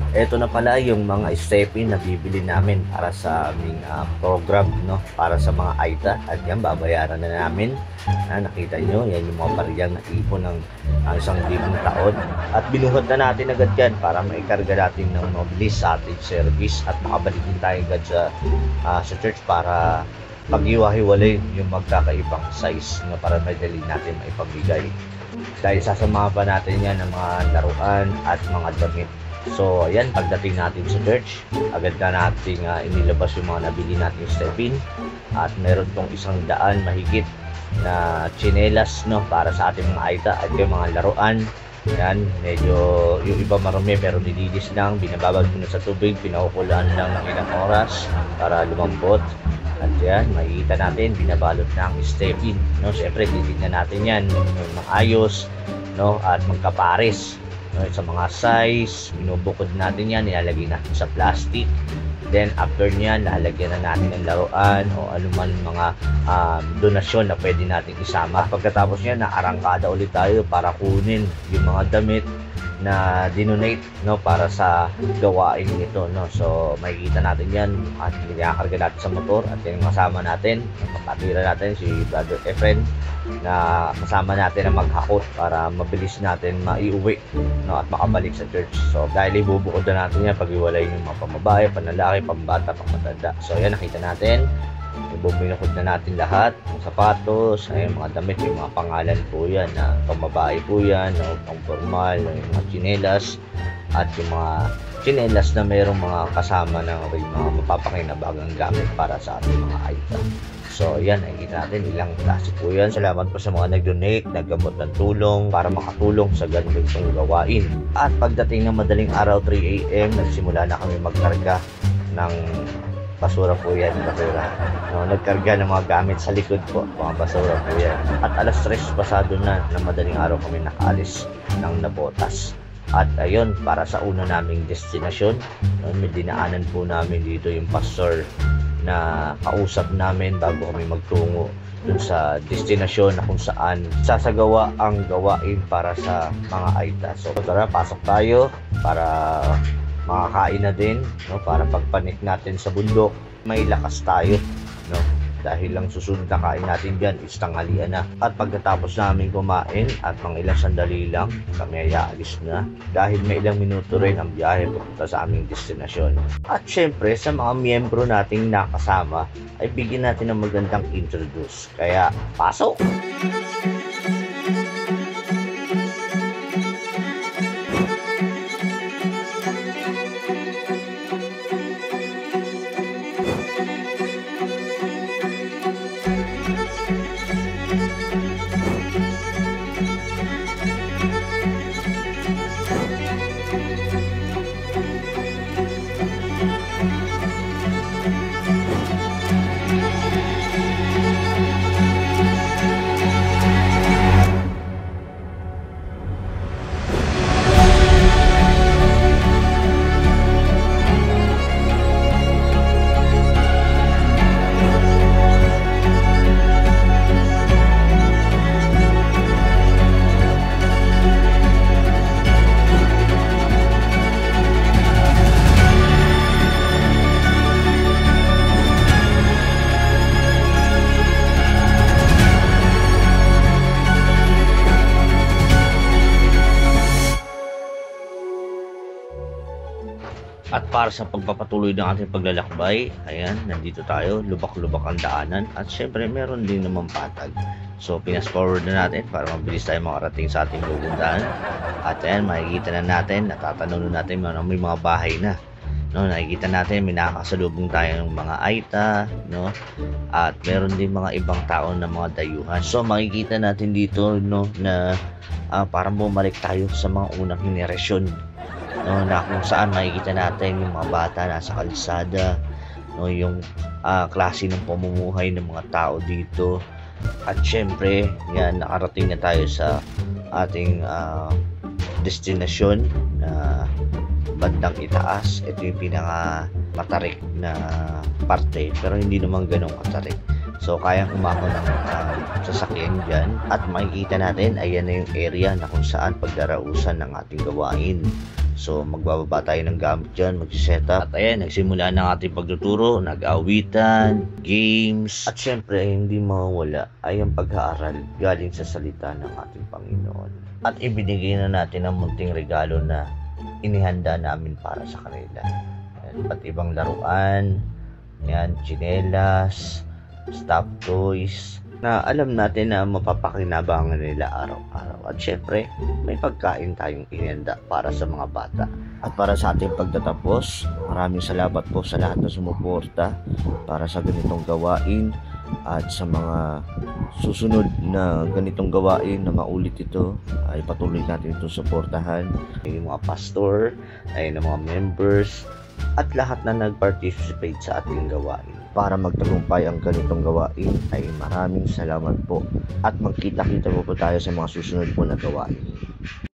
Eto na pala yung mga stepin na bibili namin para sa aming program, no? Para sa mga AITA. At yan, babayaran na namin. Nakita nyo, yan yung mga bariyang na ipon ng 1,000 taon. At binuhat na natin agad yan para maikarga natin ng mabilis sa ating service. At makabalik din tayo agad sa church para pag-iwa-hiwalay yung magkakaibang size na para madali natin maipagbigay. Dahil sasamahan pa natin yan ng mga laruan at mga damit. So, ayan, pagdating natin sa church, agad na natin inilabas yung mga nabili natin stepin. At meron tong 100 mahigit na tsinelas, no, para sa ating mga AITA at yung mga laruan. Ayan, medyo yung iba marami pero nililis lang, binababad mo na sa tubig, pinakukulaan lang ng ilang oras para lumambot. At yan, makikita natin, binabalot na ang stepin, no? Siyempre, titignan natin yan, maayos, no? At magkapares, no? Sa mga size, binubukod natin yan, nilalagay natin sa plastic. Then, after nyan, lalagyan na natin ng laruan o anuman mga donasyon na pwede natin isama. Pagkatapos nyan, naarangkada ulit tayo para kunin yung mga damit na dinonate, no, para sa gawain nito, no. So makikita natin yan at inikarga natin sa motor at yung kasama natin, kapatira natin si Brother Efren na kasama natin na maghakot para mabilis natin maiuwi, no, at makabalik sa church. So dahil ibubukod na natin yan, pag-iwalay yung mga pambabae, panlalaki, pambata, pangmatanda. So yan, nakita natin, ibubinukod na natin lahat ng sapatos, ay mga damit, yung mga pangalan po yan, na pambabae po yan, no, pang formal, yung mga tsinelas at yung mga tsinelas na mayroong mga kasama ng mga mapapakinabagang gamit para sa ating mga AITA. So yan, nakikita natin ilang klase po yan. Salamat po sa mga nag-donate, naggamot ng tulong para makatulong sa ganitong gawain. At pagdating ng madaling araw, 3 AM, nagsimula na kami magkarga ng basura po yan, basura. No, nagkarga ng mga gamit sa likod po, mga basura po yan. At alas 3 pasado na ng madaling araw kami nakaalis ng Nabotas. At ayun, para sa una naming destinasyon, may dinaanan po namin dito yung pastor na kausap namin bago kami magtungo dun sa destinasyon na kung saan sasagawa ang gawain para sa mga AITA. So tara, pasok tayo para makakain na din, no, para pagpanik natin sa bundok, may lakas tayo, no, dahil lang susunod na kain natin dyan is tanghalian na. At pagkatapos namin kumain at mga ilang sandali lang, kami ay aalis na dahil may ilang minuto rin ang biyahe papunta sa aming destinasyon. At syempre, sa mga miyembro nating nakasama ay bigyan natin ng magandang introduce, kaya pasok! At para sa pagpapatuloy ng ating paglalakbay, ayan, nandito tayo, lubak-lubak ang daanan at syempre meron din naman patag. So pinas forward na natin para mabilis tayo makarating sa ating pupuntahan. At ayan, makikita na natin, natatanong na natin may mga bahay na. No, nakikita natin may nakakasalubong tayo ng mga AITA, no? At meron din mga ibang tao na mga dayuhan. So makikita natin dito, no, na parang bumalik tayo sa mga unang henerasyon, no, na kung saan makikita natin yung mga bata nasa kalsada, no, yung klase ng pamumuhay ng mga tao dito. At syempre, yan, nakarating na tayo sa ating destinasyon na bandang itaas. Ito yung pinaka matarik na parte, pero hindi naman ganong katarik. So kayang umahon ng sasakyan dyan. At makikita natin, ayan na yung area na kung saan pagdarausan ng ating gawain. So magbababa tayo ng gamit dyan, mag-setup. At ayan, nagsimula na ang ating pagtuturo, nag-awitan, games. At syempre, hindi mawawala ay ang pag-aaral galing sa salita ng ating Panginoon. At ibinigay na natin ang munting regalo na inihanda namin para sa kanila. At ibang laruan, yan, tsinelas, stuffed toys, na alam natin na mapapakinabangan nila araw-araw. At syempre, may pagkain tayong inihanda para sa mga bata. At para sa ating pagtatapos, maraming salamat po sa lahat na sumuporta para sa ganitong gawain at sa mga susunod na ganitong gawain na maulit ito ay patuloy natin itong suportahan. Yung mga pastor, ay ng mga members, at lahat na nag-participate sa ating gawain. Para magtagumpay ang ganitong gawain ay maraming salamat po at magkita-kita po tayo sa mga susunod po na gawain.